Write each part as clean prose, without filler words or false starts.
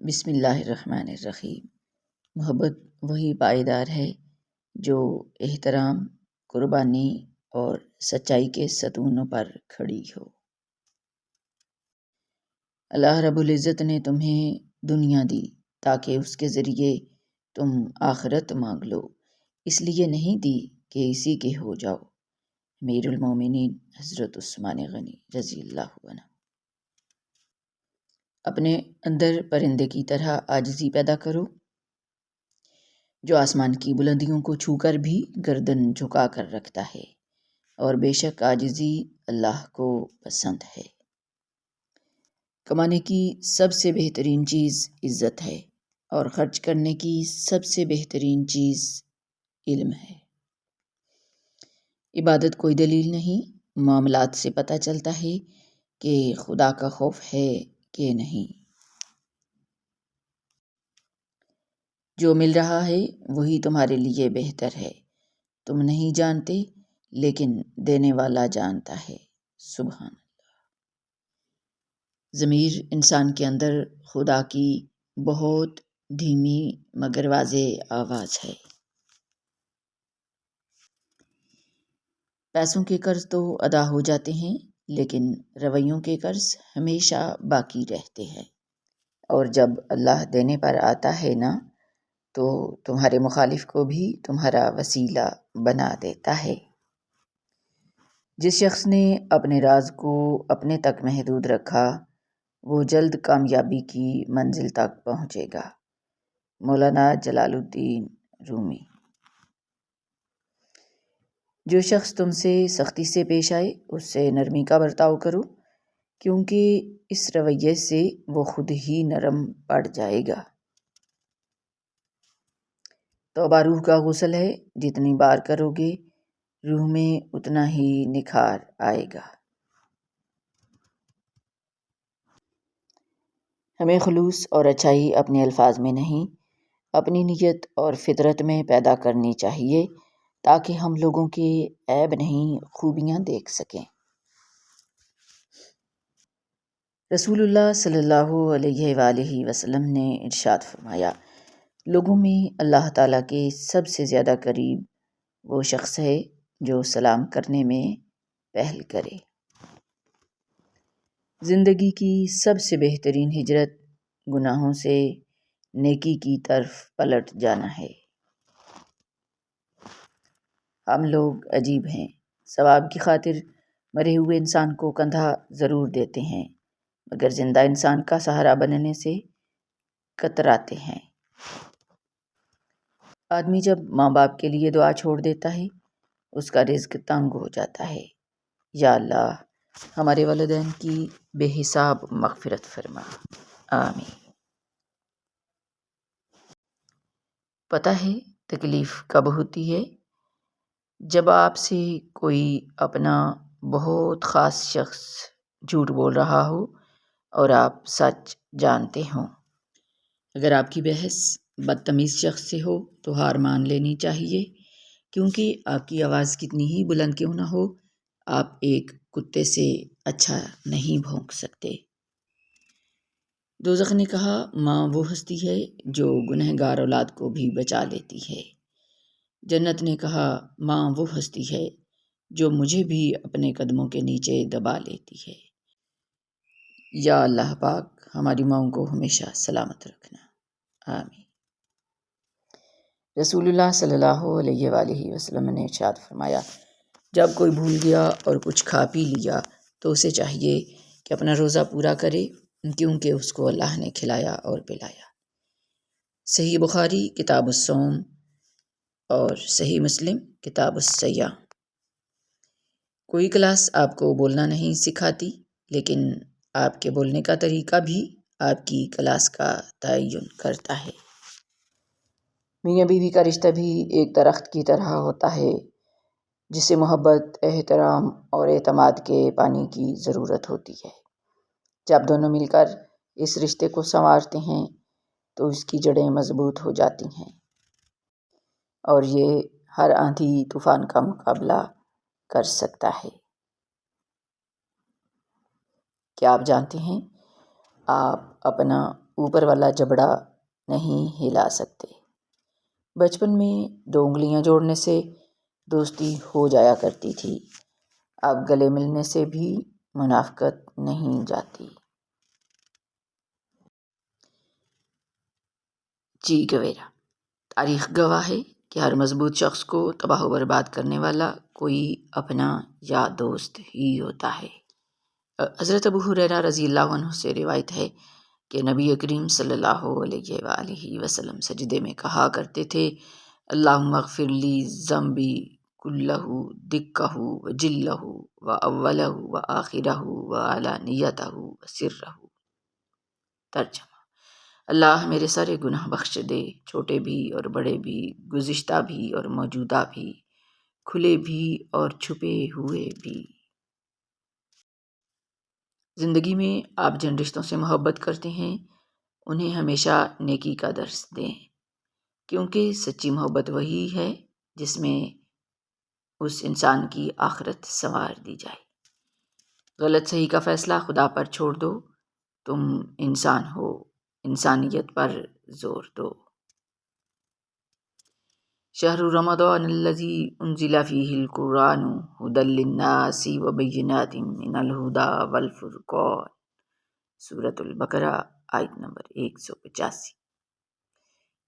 بسم اللہ الرحمن الرحیم۔ محبت وہی پائیدار ہے جو احترام، قربانی اور سچائی کے ستونوں پر کھڑی ہو۔ اللہ رب العزت نے تمہیں دنیا دی تاکہ اس کے ذریعے تم آخرت مانگ لو، اس لیے نہیں دی کہ اسی کے ہو جاؤ۔ امیر المومنین حضرت عثمان غنی رضی اللہ عنہ۔ اپنے اندر پرندے کی طرح عاجزی پیدا کرو جو آسمان کی بلندیوں کو چھو کر بھی گردن جھکا کر رکھتا ہے، اور بے شک عاجزی اللہ کو پسند ہے۔ کمانے کی سب سے بہترین چیز عزت ہے، اور خرچ کرنے کی سب سے بہترین چیز علم ہے۔ عبادت کوئی دلیل نہیں، معاملات سے پتہ چلتا ہے کہ خدا کا خوف ہے کہ نہیں۔ جو مل رہا ہے وہی تمہارے لیے بہتر ہے، تم نہیں جانتے لیکن دینے والا جانتا ہے۔ سبحان اللہ۔ ضمیر انسان کے اندر خدا کی بہت دھیمی مگر واضح آواز ہے۔ پیسوں کے قرض تو ادا ہو جاتے ہیں لیکن رویوں کے قرض ہمیشہ باقی رہتے ہیں، اور جب اللہ دینے پر آتا ہے نا تو تمہارے مخالف کو بھی تمہارا وسیلہ بنا دیتا ہے۔ جس شخص نے اپنے راز کو اپنے تک محدود رکھا وہ جلد کامیابی کی منزل تک پہنچے گا۔ مولانا جلال الدین رومی۔ جو شخص تم سے سختی سے پیش آئے اس سے نرمی کا برتاؤ کرو، کیونکہ اس رویے سے وہ خود ہی نرم پڑ جائے گا۔ توبہ روح کا غسل ہے، جتنی بار کرو گے روح میں اتنا ہی نکھار آئے گا۔ ہمیں خلوص اور اچھائی اپنے الفاظ میں نہیں، اپنی نیت اور فطرت میں پیدا کرنی چاہیے تاکہ ہم لوگوں کے عیب نہیں خوبیاں دیکھ سکیں۔ رسول اللہ صلی اللہ علیہ وآلہ وسلم نے ارشاد فرمایا، لوگوں میں اللہ تعالیٰ کے سب سے زیادہ قریب وہ شخص ہے جو سلام کرنے میں پہل کرے۔ زندگی کی سب سے بہترین ہجرت گناہوں سے نیکی کی طرف پلٹ جانا ہے۔ ہم لوگ عجیب ہیں، ثواب کی خاطر مرے ہوئے انسان کو کندھا ضرور دیتے ہیں مگر زندہ انسان کا سہارا بننے سے کتراتے ہیں۔ آدمی جب ماں باپ کے لیے دعا چھوڑ دیتا ہے اس کا رزق تنگ ہو جاتا ہے۔ یا اللہ ہمارے والدین کی بے حساب مغفرت فرما، آمین۔ پتہ ہے تکلیف کب ہوتی ہے؟ جب آپ سے کوئی اپنا بہت خاص شخص جھوٹ بول رہا ہو اور آپ سچ جانتے ہوں۔ اگر آپ کی بحث بدتمیز شخص سے ہو تو ہار مان لینی چاہیے، کیونکہ آپ کی آواز کتنی ہی بلند کیوں نہ ہو آپ ایک کتے سے اچھا نہیں بھونک سکتے۔ دوزخ نے کہا ماں وہ ہستی ہے جو گنہگار اولاد کو بھی بچا لیتی ہے۔ جنت نے کہا ماں وہ ہستی ہے جو مجھے بھی اپنے قدموں کے نیچے دبا لیتی ہے۔ یا اللہ پاک ہماری ماؤں کو ہمیشہ سلامت رکھنا، آمین۔ رسول اللہ صلی اللہ علیہ وآلہ وسلم نے ارشاد فرمایا، جب کوئی بھول گیا اور کچھ کھا پی لیا تو اسے چاہیے کہ اپنا روزہ پورا کرے، کیونکہ اس کو اللہ نے کھلایا اور پلایا۔ صحیح بخاری کتاب الصوم اور صحیح مسلم کتاب الصیام۔ کوئی کلاس آپ کو بولنا نہیں سکھاتی، لیکن آپ کے بولنے کا طریقہ بھی آپ کی کلاس کا تعین کرتا ہے۔ میاں بیوی کا رشتہ بھی ایک درخت کی طرح ہوتا ہے جسے محبت، احترام اور اعتماد کے پانی کی ضرورت ہوتی ہے۔ جب دونوں مل کر اس رشتے کو سنوارتے ہیں تو اس کی جڑیں مضبوط ہو جاتی ہیں اور یہ ہر آندھی طوفان کا مقابلہ کر سکتا ہے۔ کیا آپ جانتے ہیں آپ اپنا اوپر والا جبڑا نہیں ہلا سکتے۔ بچپن میں 2 انگلیاں جوڑنے سے دوستی ہو جایا کرتی تھی، اب گلے ملنے سے بھی منافقت نہیں جاتی۔ جی گویرا، تاریخ گواہ ہے کہ ہر مضبوط شخص کو تباہ و برباد کرنے والا کوئی اپنا یا دوست ہی ہوتا ہے۔ حضرت ابو ہریرہ رضی اللہ عنہ سے روایت ہے کہ نبی کریم صلی اللہ علیہ وآلہ وسلم سجدے میں کہا کرتے تھے: اللہم اغفر لی ذنبی کلہ دکہ وجلہ واولہ وآخرہ وعلانیتہ وسرہ۔ ترجمہ: اللہ میرے سارے گناہ بخش دے، چھوٹے بھی اور بڑے بھی، گزشتہ بھی اور موجودہ بھی، کھلے بھی اور چھپے ہوئے بھی۔ زندگی میں آپ جن رشتوں سے محبت کرتے ہیں انہیں ہمیشہ نیکی کا درس دیں، کیونکہ سچی محبت وہی ہے جس میں اس انسان کی آخرت سنوار دی جائے۔ غلط صحیح کا فیصلہ خدا پر چھوڑ دو، تم انسان ہو، انسانیت پر زور دو۔ شہر رمضان الذی انزل فیہ القرآن ھدی للناس وبینات من الھدی والفرقان۔ سورۃ البقرہ آیت نمبر 185۔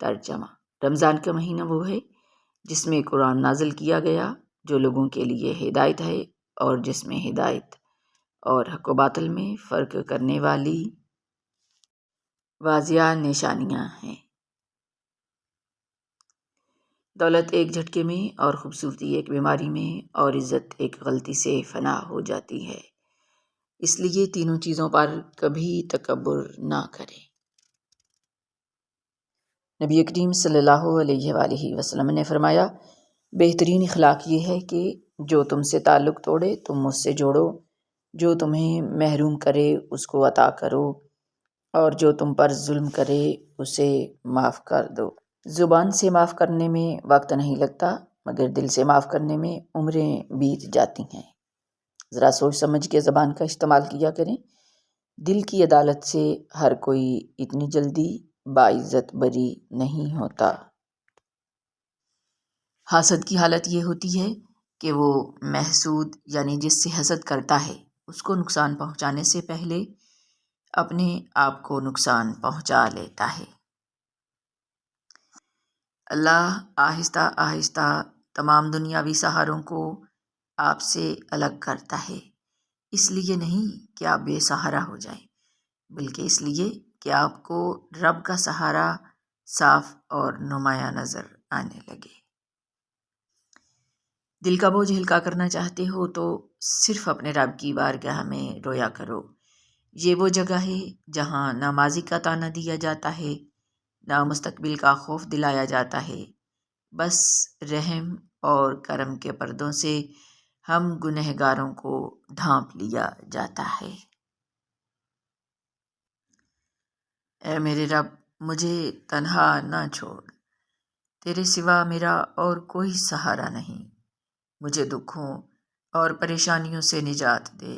ترجمہ: رمضان کا مہینہ وہ ہے جس میں قرآن نازل کیا گیا، جو لوگوں کے لیے ہدایت ہے اور جس میں ہدایت اور حق و باطل میں فرق کرنے والی واضح نشانیاں ہیں۔ دولت ایک جھٹکے میں اور خوبصورتی ایک بیماری میں اور عزت ایک غلطی سے فنا ہو جاتی ہے، اس لیے تینوں چیزوں پر کبھی تکبر نہ کریں۔ نبی کریم صلی اللہ علیہ وآلہ وسلم نے فرمایا: بہترین اخلاق یہ ہے کہ جو تم سے تعلق توڑے تم اس سے جوڑو، جو تمہیں محروم کرے اس کو عطا کرو، اور جو تم پر ظلم کرے اسے معاف کر دو۔ زبان سے معاف کرنے میں وقت نہیں لگتا، مگر دل سے معاف کرنے میں عمریں بیت جاتی ہیں۔ ذرا سوچ سمجھ کے زبان کا استعمال کیا کریں۔ دل کی عدالت سے ہر کوئی اتنی جلدی باعزت بری نہیں ہوتا۔ حاسد کی حالت یہ ہوتی ہے کہ وہ محسود یعنی جس سے حسد کرتا ہے اس کو نقصان پہنچانے سے پہلے اپنے آپ کو نقصان پہنچا لیتا ہے۔ اللہ آہستہ آہستہ تمام دنیاوی سہاروں کو آپ سے الگ کرتا ہے، اس لیے نہیں کہ آپ بے سہارا ہو جائیں، بلکہ اس لیے کہ آپ کو رب کا سہارا صاف اور نمایاں نظر آنے لگے۔ دل کا بوجھ ہلکا کرنا چاہتے ہو تو صرف اپنے رب کی بارگاہ میں رویا کرو۔ یہ وہ جگہ ہے جہاں نہ ماضی کا طعنہ دیا جاتا ہے، نہ مستقبل کا خوف دلایا جاتا ہے، بس رحم اور کرم کے پردوں سے ہم گنہگاروں کو ڈھانپ لیا جاتا ہے۔ اے میرے رب، مجھے تنہا نہ چھوڑ، تیرے سوا میرا اور کوئی سہارا نہیں۔ مجھے دکھوں اور پریشانیوں سے نجات دے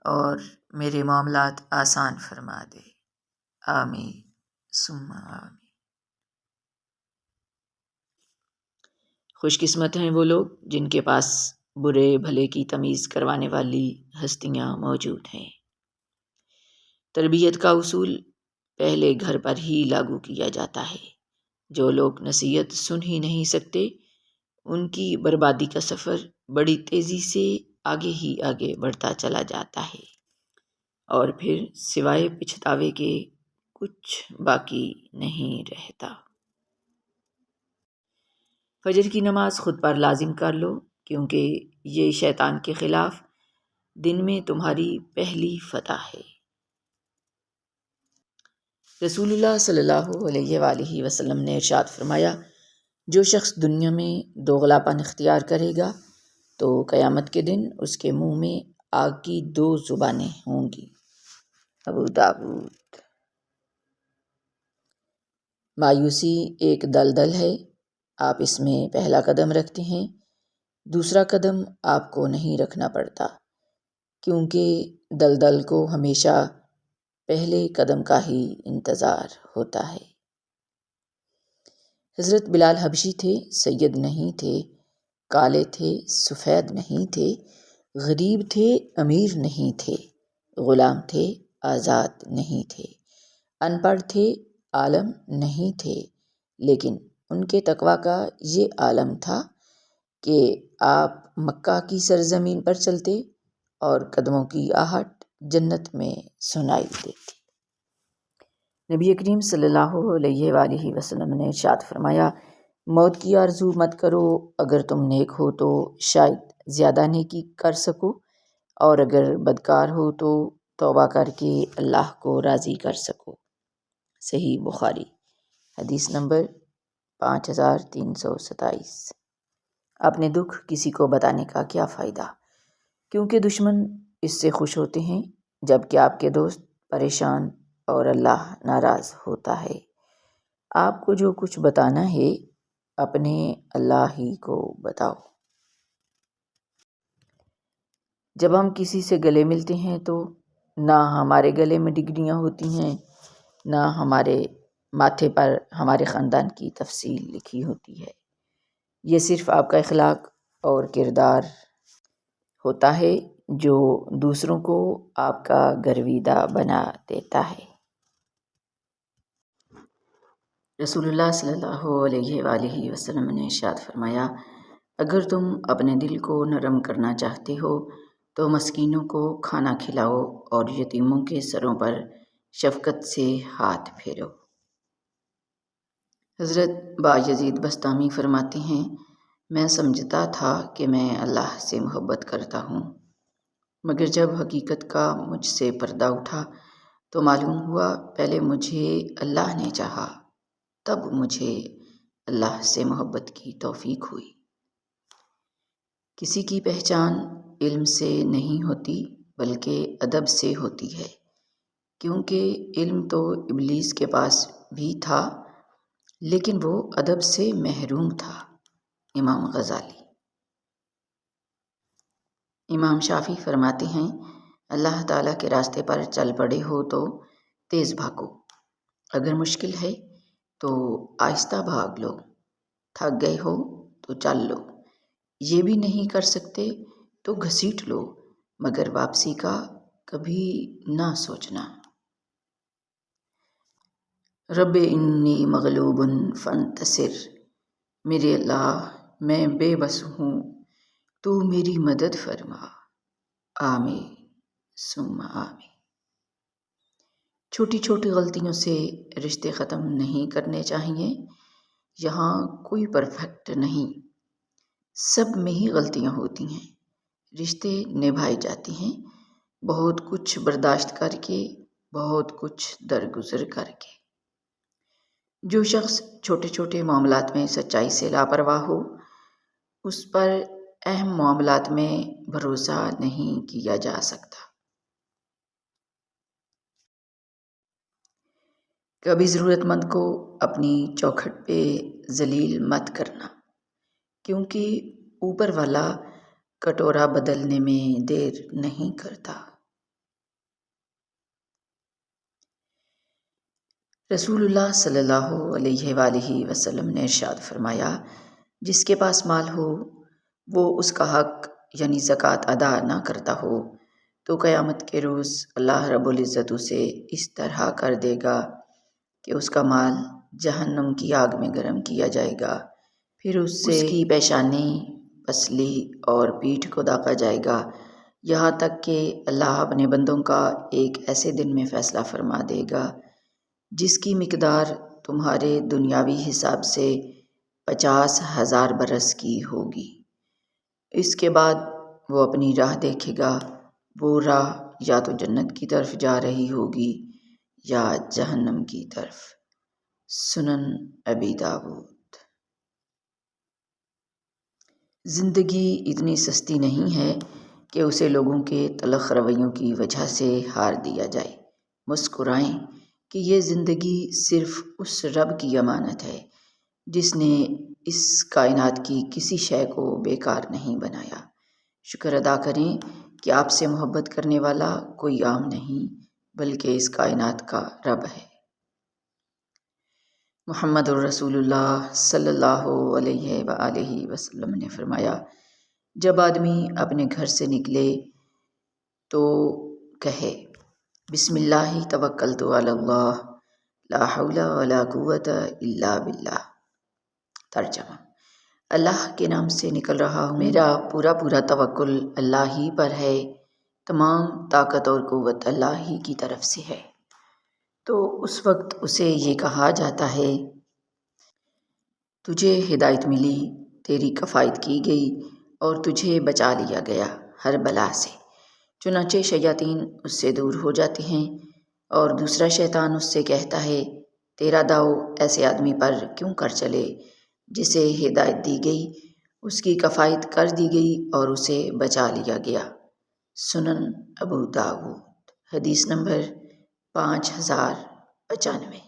اور میرے معاملات آسان فرما دے۔ آمین ثم آمین۔ خوش قسمت ہیں وہ لوگ جن کے پاس برے بھلے کی تمیز کروانے والی ہستیاں موجود ہیں۔ تربیت کا اصول پہلے گھر پر ہی لاگو کیا جاتا ہے۔ جو لوگ نصیحت سن ہی نہیں سکتے ان کی بربادی کا سفر بڑی تیزی سے آگے ہی آگے بڑھتا چلا جاتا ہے اور پھر سوائے پچھتاوے کے کچھ باقی نہیں رہتا۔ فجر کی نماز خود پر لازم کر لو، کیونکہ یہ شیطان کے خلاف دن میں تمہاری پہلی فتح ہے۔ رسول اللہ صلی اللہ علیہ وآلہ وسلم نے ارشاد فرمایا: جو شخص دنیا میں دوغلاپن اختیار کرے گا تو قیامت کے دن اس کے منہ میں آگ کی 2 زبانیں ہوں گی۔ ابو داؤد۔ مایوسی ایک دلدل ہے، آپ اس میں پہلا قدم رکھتے ہیں، دوسرا قدم آپ کو نہیں رکھنا پڑتا، کیونکہ دلدل کو ہمیشہ پہلے قدم کا ہی انتظار ہوتا ہے۔ حضرت بلال حبشی تھے، سید نہیں تھے، کالے تھے، سفید نہیں تھے، غریب تھے، امیر نہیں تھے، غلام تھے، آزاد نہیں تھے، ان پڑھ تھے، عالم نہیں تھے، لیکن ان کے تقویٰ کا یہ عالم تھا کہ آپ مکہ کی سرزمین پر چلتے اور قدموں کی آہٹ جنت میں سنائی دیتی۔ نبی کریم صلی اللہ علیہ وآلہ وسلم نے ارشاد فرمایا، موت کی آرزو مت کرو، اگر تم نیک ہو تو شاید زیادہ نیکی کر سکو، اور اگر بدکار ہو تو توبہ کر کے اللہ کو راضی کر سکو۔ صحیح بخاری، حدیث نمبر 5327۔ اپنے دکھ کسی کو بتانے کا کیا فائدہ، کیونکہ دشمن اس سے خوش ہوتے ہیں جبکہ آپ کے دوست پریشان اور اللہ ناراض ہوتا ہے۔ آپ کو جو کچھ بتانا ہے اپنے اللہ ہی کو بتاؤ۔ جب ہم کسی سے گلے ملتے ہیں تو نہ ہمارے گلے میں ڈگریاں ہوتی ہیں، نہ ہمارے ماتھے پر ہمارے خاندان کی تفصیل لکھی ہوتی ہے۔ یہ صرف آپ کا اخلاق اور کردار ہوتا ہے جو دوسروں کو آپ کا گرویدہ بنا دیتا ہے۔ رسول اللہ صلی اللہ علیہ وآلہ وسلم نے ارشاد فرمایا، اگر تم اپنے دل کو نرم کرنا چاہتے ہو تو مسکینوں کو کھانا کھلاؤ اور یتیموں کے سروں پر شفقت سے ہاتھ پھیرو۔ حضرت بایزید بستامی فرماتے ہیں، میں سمجھتا تھا کہ میں اللہ سے محبت کرتا ہوں، مگر جب حقیقت کا مجھ سے پردہ اٹھا تو معلوم ہوا پہلے مجھے اللہ نے چاہا، تب مجھے اللہ سے محبت کی توفیق ہوئی۔ کسی کی پہچان علم سے نہیں ہوتی بلکہ ادب سے ہوتی ہے، کیونکہ علم تو ابلیس کے پاس بھی تھا لیکن وہ ادب سے محروم تھا۔ امام غزالی۔ امام شافعی فرماتے ہیں، اللہ تعالیٰ کے راستے پر چل پڑے ہو تو تیز بھاگو، اگر مشکل ہے تو آہستہ بھاگ لو، تھک گئے ہو تو چل لو، یہ بھی نہیں کر سکتے تو گھسیٹ لو، مگر واپسی کا کبھی نہ سوچنا۔ رب انی مغلوب فانتصر، میرے اللہ میں بے بس ہوں، تو میری مدد فرما، آمین ثم آمین۔ چھوٹی چھوٹی غلطیوں سے رشتے ختم نہیں کرنے چاہیے۔ یہاں کوئی پرفیکٹ نہیں، سب میں ہی غلطیاں ہوتی ہیں، رشتے نبھائے جاتے ہیں بہت کچھ برداشت کر کے، بہت کچھ درگزر کر کے۔ جو شخص چھوٹے چھوٹے معاملات میں سچائی سے لاپرواہ ہو، اس پر اہم معاملات میں بھروسہ نہیں کیا جا سکتا۔ کبھی ضرورت مند کو اپنی چوکھٹ پہ ذلیل مت کرنا، کیونکہ اوپر والا کٹورا بدلنے میں دیر نہیں کرتا۔ رسول اللہ صلی اللہ علیہ وآلہ وسلم نے ارشاد فرمایا، جس کے پاس مال ہو وہ اس کا حق یعنی زکوٰۃ ادا نہ کرتا ہو تو قیامت کے روز اللہ رب العزت اسے اس طرح کر دے گا کہ اس کا مال جہنم کی آگ میں گرم کیا جائے گا، پھر اس سے اس کی پیشانی، پسلی اور پیٹھ کو داغا جائے گا، یہاں تک کہ اللہ اپنے بندوں کا ایک ایسے دن میں فیصلہ فرما دے گا جس کی مقدار تمہارے دنیاوی حساب سے 50,000 برس کی ہوگی۔ اس کے بعد وہ اپنی راہ دیکھے گا، وہ راہ یا تو جنت کی طرف جا رہی ہوگی یا جہنم کی طرف۔ سنن ابی داؤد۔ زندگی اتنی سستی نہیں ہے کہ اسے لوگوں کے تلخ رویوں کی وجہ سے ہار دیا جائے۔ مسکرائیں کہ یہ زندگی صرف اس رب کی امانت ہے جس نے اس کائنات کی کسی شے کو بیکار نہیں بنایا۔ شکر ادا کریں کہ آپ سے محبت کرنے والا کوئی عام نہیں بلکہ اس کائنات کا رب ہے۔ محمد الرسول اللہ صلی اللہ علیہ وآلہ وسلم نے فرمایا، جب آدمی اپنے گھر سے نکلے تو کہے بسم اللہ توکلت علی اللہ لا حول ولا قوت الا باللہ۔ ترجمہ: اللہ کے نام سے نکل رہا ہوں، میرا پورا توکل اللہ ہی پر ہے، تمام طاقت اور قوت اللہ ہی کی طرف سے ہے۔ تو اس وقت اسے یہ کہا جاتا ہے، تجھے ہدایت ملی، تیری کفایت کی گئی اور تجھے بچا لیا گیا ہر بلا سے۔ چنانچہ شیاطین اس سے دور ہو جاتے ہیں اور دوسرا شیطان اس سے کہتا ہے، تیرا داؤ ایسے آدمی پر کیوں کر چلے جسے ہدایت دی گئی، اس کی کفایت کر دی گئی اور اسے بچا لیا گیا۔ سنن ابو داؤد، حدیث نمبر 5095۔